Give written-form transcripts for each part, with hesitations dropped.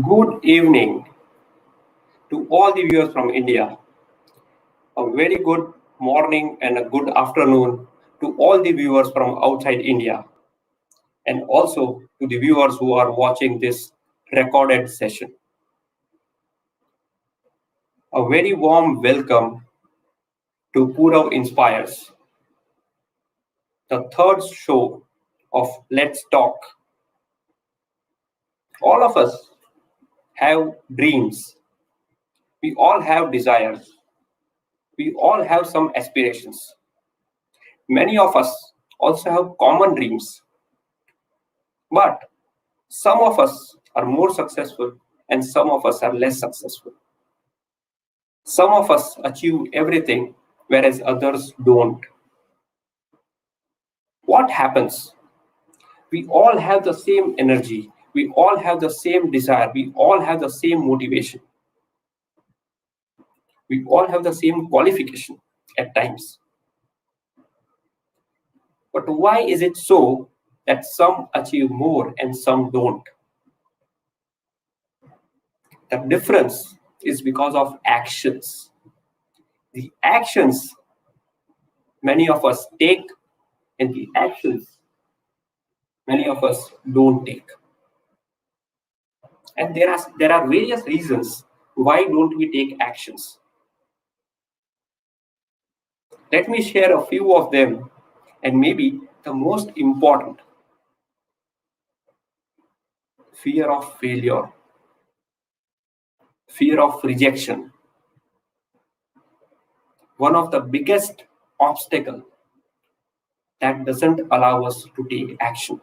Good evening to all the viewers from India. A very good morning and a good afternoon to all the viewers from outside India, and also to the viewers who are watching this recorded session. A very warm welcome to Purav Inspires, the third show of Let's Talk. All of us have dreams. We all have desires. We all have some aspirations. Many of us also have common dreams, but some of us are more successful and some of us are less successful. Some of us achieve everything whereas others don't. What happens? We all have the same energy, we all have the same desire, we all have the same motivation, we all have the same qualification at times. But why is it so that some achieve more and some don't? The difference is because of actions. The actions many of us take and the actions many of us don't take. And there are various reasons why don't we take actions. Let me share a few of them, and maybe the most important: fear of failure, fear of rejection. One of the biggest obstacle that doesn't allow us to take action.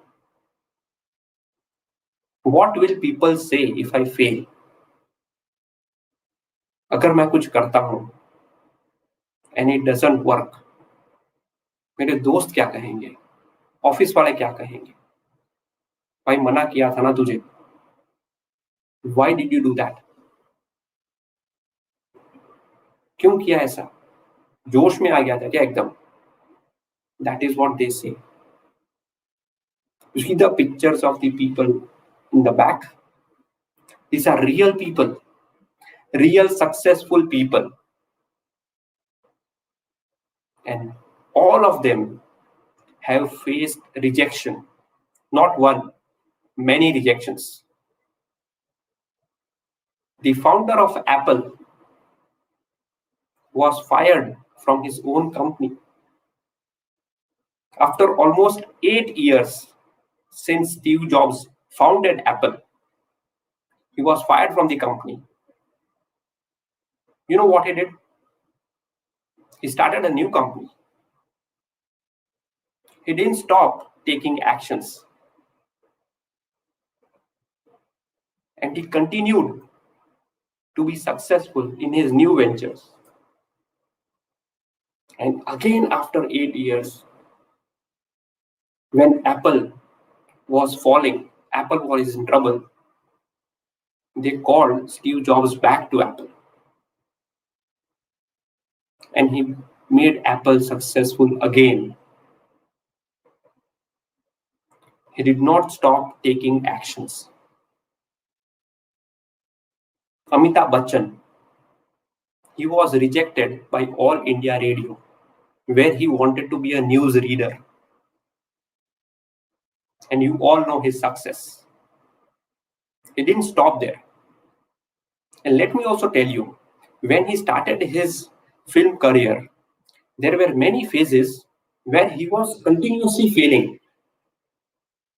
What will people say if I fail? अगर मैं कुछ करता हूं and it doesn't work, मेरे दोस्त क्या कहेंगे, office वाले क्या कहेंगे, भाई मना किया था ना तुझे, why did you do that? क्यों किया ऐसा, जोश में आ गया था क्या एकदम? That is what they say. You see the pictures of the people in the back? These are real people, real successful people. And all of them have faced rejection. Not one, many rejections. The founder of Apple was fired from his own company. After almost 8 years since Steve Jobs founded Apple, he was fired from the company. You know what he did? He started a new company. He didn't stop taking actions. And he continued to be successful in his new ventures. And again, after 8 years, when Apple was falling, Apple was in trouble, they called Steve Jobs back to Apple. And he made Apple successful again. He did not stop taking actions. Amitabh Bachchan, he was rejected by All India Radio, where he wanted to be a news reader. And you all know his success. He didn't stop there. And let me also tell you, when he started his film career, there were many phases where he was continuously failing.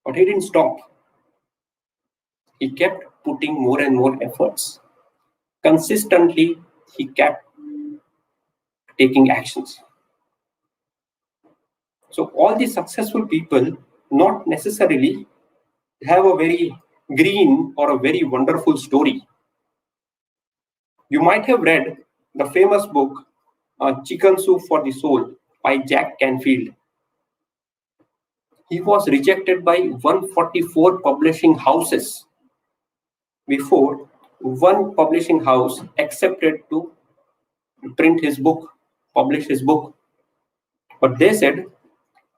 But he didn't stop. He kept putting more and more efforts. Consistently, he kept taking actions. So all the successful people not necessarily have a very green or a very wonderful story. You might have read the famous book, Chicken Soup for the Soul by Jack Canfield. He was rejected by 144 publishing houses before one publishing house accepted to print his book, publish his book. But they said,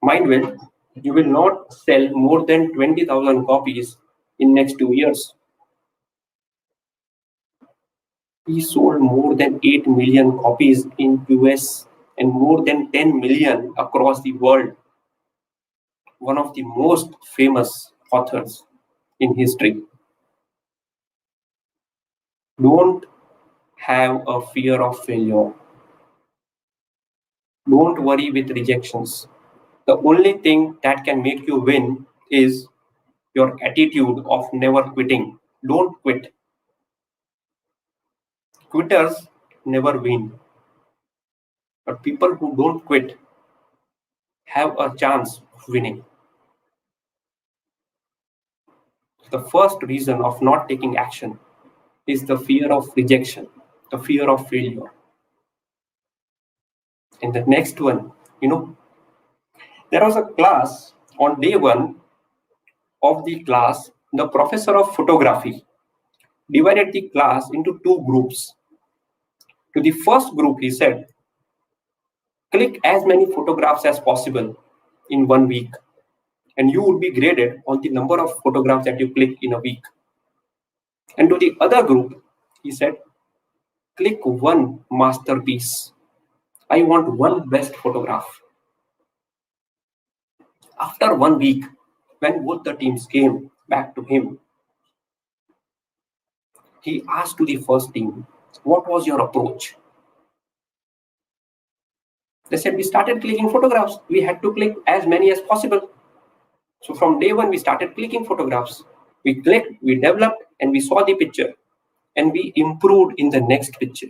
mind well, you will not sell more than 20,000 copies in next 2 years. He sold more than 8 million copies in US and more than 10 million across the world. One of the most famous authors in history. Don't have a fear of failure. Don't worry with rejections. The only thing that can make you win is your attitude of never quitting. Don't quit. Quitters never win. But people who don't quit have a chance of winning. The first reason of not taking action is the fear of rejection, the fear of failure. And the next one, there was a class on day one of the class. The professor of photography divided the class into two groups. To the first group, he said, click as many photographs as possible in 1 week, and you would be graded on the number of photographs that you click in a week. And to the other group, he said, click one masterpiece. I want one best photograph. After 1 week, when both the teams came back to him, he asked to the first team, what was your approach? They said, we started clicking photographs. We had to click as many as possible. So from day one, we started clicking photographs. We clicked, we developed, and we saw the picture. And we improved in the next picture.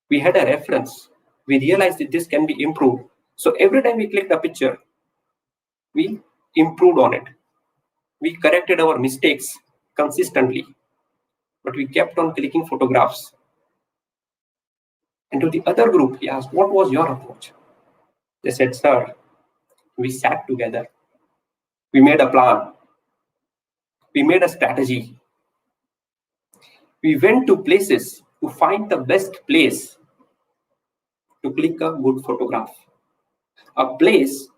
We had a reference. We realized that this can be improved. So every time we clicked a picture, we improved on it. We corrected our mistakes consistently. But we kept on clicking photographs. And to the other group, he asked, what was your approach? They said, sir, we sat together. We made a plan. We made a strategy. We went to places to find the best place to click a good photograph. A place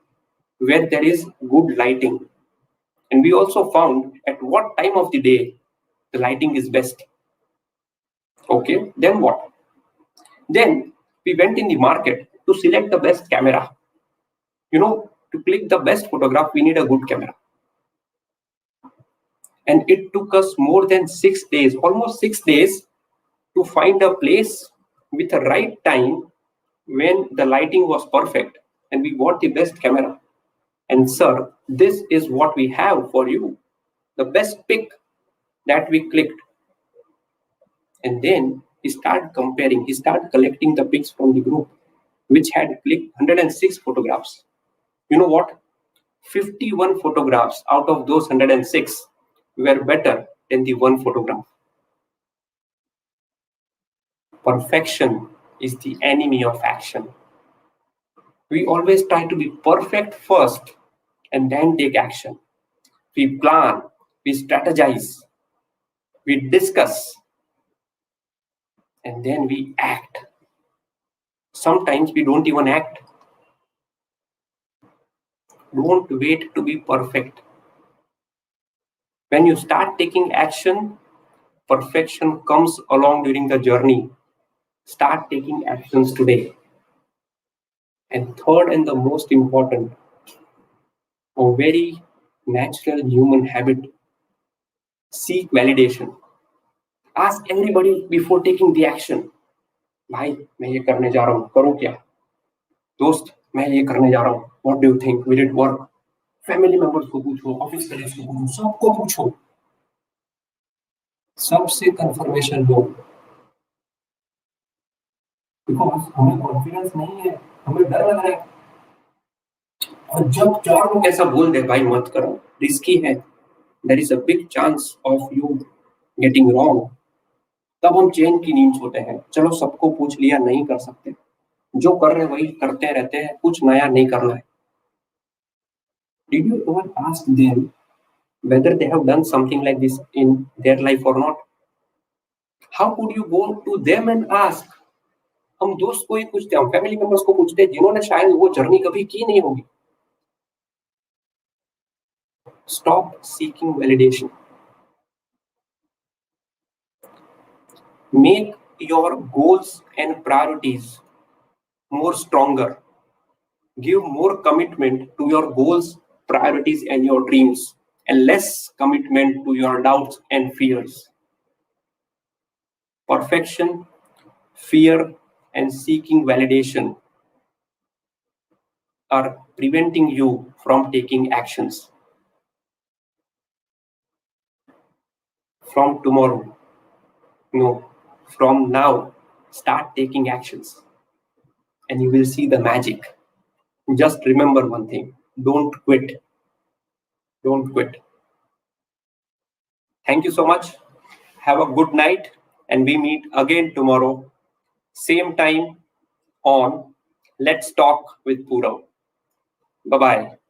where there is good lighting. And we also found at what time of the day the lighting is best. Okay, then what? Then we went in the market to select the best camera. To click the best photograph, we need a good camera. And it took us more than 6 days, almost 6 days, to find a place with the right time when the lighting was perfect and we got the best camera. And sir, this is what we have for you, the best pick that we clicked. And then he started comparing, he started collecting the pics from the group which had clicked 106 photographs. You know what? 51 photographs out of those 106 were better than the one photograph. Perfection is the enemy of action. We always try to be perfect first and then take action. We plan, we strategize, we discuss, and then we act. Sometimes we don't even act. Don't wait to be perfect. When you start taking action, perfection comes along during the journey. Start taking actions today. And third, and the most important, a very natural human habit, seek validation. Ask everybody before taking the action. भाई मैं ये करने जा रहा हूँ, करूँ क्या? दोस्त मैं ये करने जा रहा हूँ, what do you think? Will it work? Family members को पूछो, ऑफिस कलीग्स को पूछो, सबको पूछो, सबसे कंफर्मेशन लो, बिकॉज हमें कॉन्फिडेंस नहीं है, हमें डर लग रहा है। और जब 4 लोग ऐसा बोल दे भाई मत करो, रिस्की है, there is a big chance of you getting wrong, तब हम चैन की नींद सोते हैं। चलो सबको पूछ लिया, नहीं कर सकते, जो कर रहे वही करते रहते हैं, कुछ नया नहीं करना है। Did you ever ask them whether they have done something like this in their life or not? How could you go to them and ask? हम दोस्त को ही पूछते हैं, फैमिली मेंबर्स को पूछते हैं जिन्होंने शायद वो जर्नी कभी की नहीं होगी। Stop seeking validation. Make your goals and priorities more stronger. Give more commitment to your goals, priorities, and your dreams, and less commitment to your doubts and fears. Perfection, fear, and seeking validation are preventing you from taking actions. From tomorrow, no, from now, start taking actions and you will see the magic. Just remember one thing, don't quit. Don't quit. Thank you so much. Have a good night, and we meet again tomorrow, same time on Let's Talk with Purav. Bye bye.